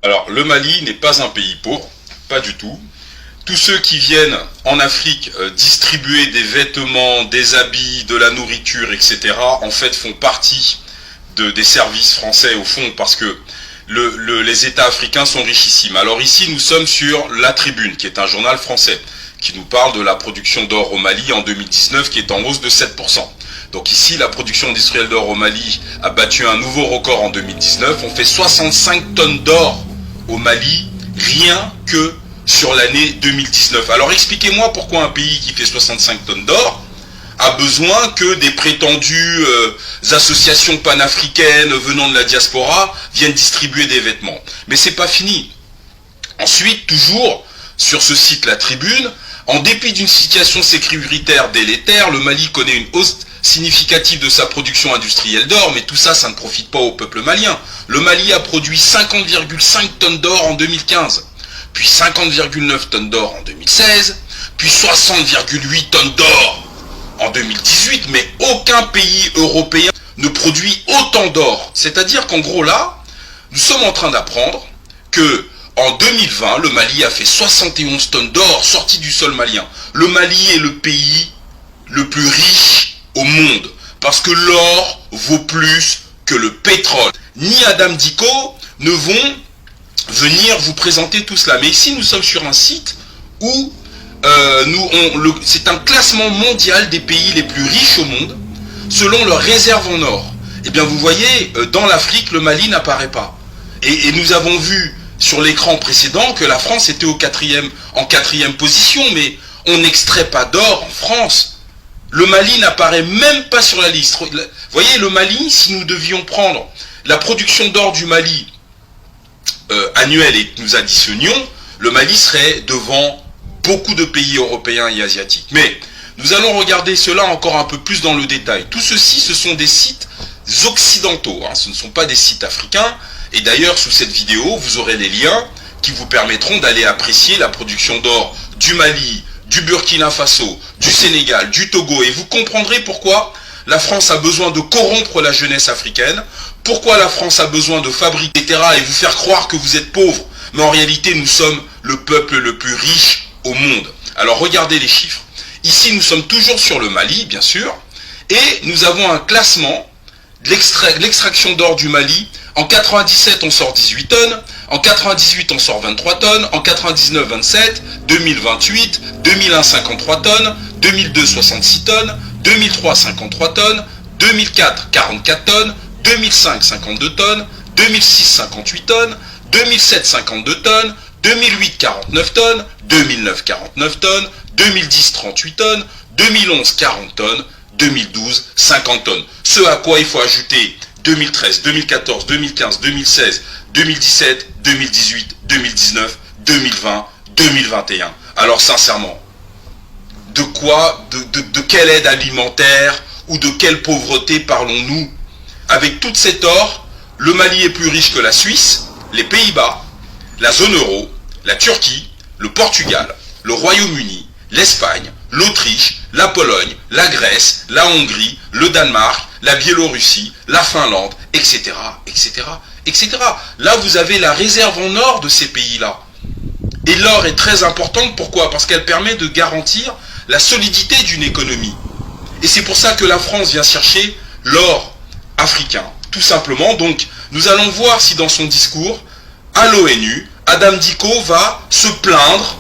Alors, le Mali n'est pas un pays pauvre, pas du tout. Tous ceux qui viennent en Afrique distribuer des vêtements, des habits, de la nourriture, etc., en fait, font partie des services français, au fond, parce que les États africains sont richissimes. Alors ici, nous sommes sur La Tribune, qui est un journal français, qui nous parle de la production d'or au Mali en 2019, qui est en hausse de 7%. Donc ici, la production industrielle d'or au Mali a battu un nouveau record en 2019. On fait 65 tonnes d'or au Mali, rien que sur l'année 2019. Alors expliquez-moi pourquoi un pays qui fait 65 tonnes d'or a besoin que des prétendues associations panafricaines venant de la diaspora viennent distribuer des vêtements. Mais c'est pas fini. Ensuite, toujours sur ce site La Tribune, en dépit d'une situation sécuritaire délétère, le Mali connaît une hausse significative de sa production industrielle d'or, mais tout ça, ça ne profite pas au peuple malien. Le Mali a produit 50,5 tonnes d'or en 2015, puis 50,9 tonnes d'or en 2016, puis 60,8 tonnes d'or en 2018, mais aucun pays européen ne produit autant d'or. C'est-à-dire qu'en gros là, nous sommes en train d'apprendre que en 2020, le Mali a fait 71 tonnes d'or sorties du sol malien. Le Mali est le pays le plus riche au monde, parce que l'or vaut plus que le pétrole. Ni Adam Dicko ne vont venir vous présenter tout cela. Mais ici, nous sommes sur un site où c'est un classement mondial des pays les plus riches au monde, selon leurs réserves en or. Eh bien, vous voyez, dans l'Afrique, le Mali n'apparaît pas. Et nous avons vu sur l'écran précédent que la France était en quatrième position, mais on n'extrait pas d'or en France. Le Mali n'apparaît même pas sur la liste. Vous voyez, le Mali, si nous devions prendre la production d'or du Mali annuelle et que nous additionnions, le Mali serait devant beaucoup de pays européens et asiatiques. Mais nous allons regarder cela encore un peu plus dans le détail. Tout ceci, ce sont des sites occidentaux, hein, ce ne sont pas des sites africains. Et d'ailleurs, sous cette vidéo, vous aurez les liens qui vous permettront d'aller apprécier la production d'or du Mali, du Burkina Faso, du Sénégal, du Togo. Et vous comprendrez pourquoi la France a besoin de corrompre la jeunesse africaine, pourquoi la France a besoin de fabriquer, etc. et vous faire croire que vous êtes pauvre. Mais en réalité, nous sommes le peuple le plus riche au monde. Alors regardez les chiffres. Ici, nous sommes toujours sur le Mali, bien sûr, et nous avons un classement de l'extraction d'or du Mali. En 97, on sort 18 tonnes, en 98, on sort 23 tonnes, en 99, 27, 2000, 28, 2001, 53 tonnes, 2002, 66 tonnes, 2003, 53 tonnes, 2004, 44 tonnes, 2005, 52 tonnes, 2006, 58 tonnes, 2007, 52 tonnes, 2008, 49 tonnes, 2009, 49 tonnes, 2010, 38 tonnes, 2011, 40 tonnes, 2012, 50 tonnes. Ce à quoi il faut ajouter 2013, 2014, 2015, 2016, 2017, 2018, 2019, 2020, 2021. Alors sincèrement, de quelle aide alimentaire ou de quelle pauvreté parlons-nous? Avec toute cette or, le Mali est plus riche que la Suisse, les Pays-Bas, la zone euro, la Turquie, le Portugal, le Royaume-Uni, l'Espagne, l'Autriche, la Pologne, la Grèce, la Hongrie, le Danemark, la Biélorussie, la Finlande, etc., etc., etc. Là, vous avez la réserve en or de ces pays-là. Et l'or est très importante, pourquoi? Parce qu'elle permet de garantir la solidité d'une économie. Et c'est pour ça que la France vient chercher l'or africain, tout simplement. Donc, nous allons voir si dans son discours, à l'ONU, Adam Dicko va se plaindre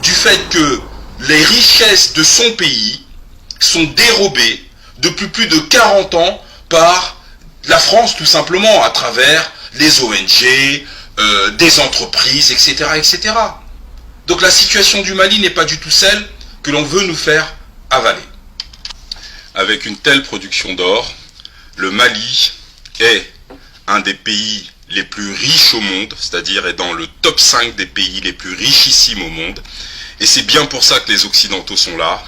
du fait que les richesses de son pays sont dérobées depuis plus de 40 ans par la France, tout simplement, à travers les ONG, des entreprises, etc., etc. Donc la situation du Mali n'est pas du tout celle que l'on veut nous faire avaler. Avec une telle production d'or, le Mali est un des pays les plus riches au monde, c'est-à-dire est dans le top 5 des pays les plus richissimes au monde. Et c'est bien pour ça que les Occidentaux sont là.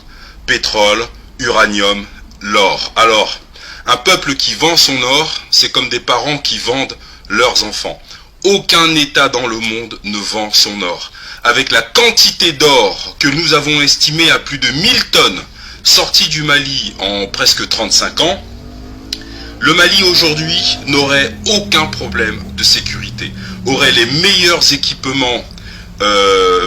Pétrole, uranium, l'or. Alors, un peuple qui vend son or, c'est comme des parents qui vendent leurs enfants. Aucun État dans le monde ne vend son or. Avec la quantité d'or que nous avons estimée à plus de 1000 tonnes sorties du Mali en presque 35 ans, Le Mali aujourd'hui n'aurait aucun problème de sécurité, aurait les meilleurs équipements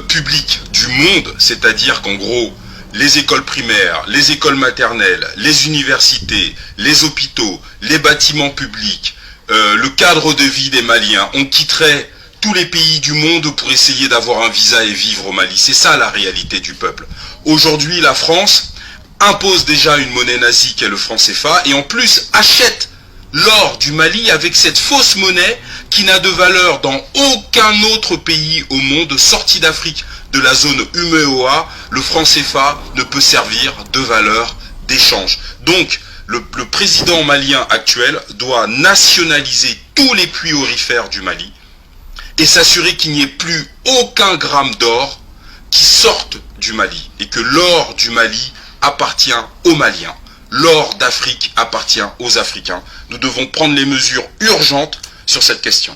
publics du monde, c'est-à-dire qu'en gros, les écoles primaires, les écoles maternelles, les universités, les hôpitaux, les bâtiments publics, le cadre de vie des Maliens, on quitterait tous les pays du monde pour essayer d'avoir un visa et vivre au Mali. C'est ça la réalité du peuple. Aujourd'hui, la France impose déjà une monnaie nazie qui est le franc CFA et en plus achète l'or du Mali avec cette fausse monnaie qui n'a de valeur dans aucun autre pays au monde sorti d'Afrique de la zone UMEOA. Le franc CFA ne peut servir de valeur d'échange. Donc, le président malien actuel doit nationaliser tous les puits aurifères du Mali et s'assurer qu'il n'y ait plus aucun gramme d'or qui sorte du Mali et que l'or du Mali appartient aux Maliens. L'or d'Afrique appartient aux Africains. Nous devons prendre les mesures urgentes sur cette question.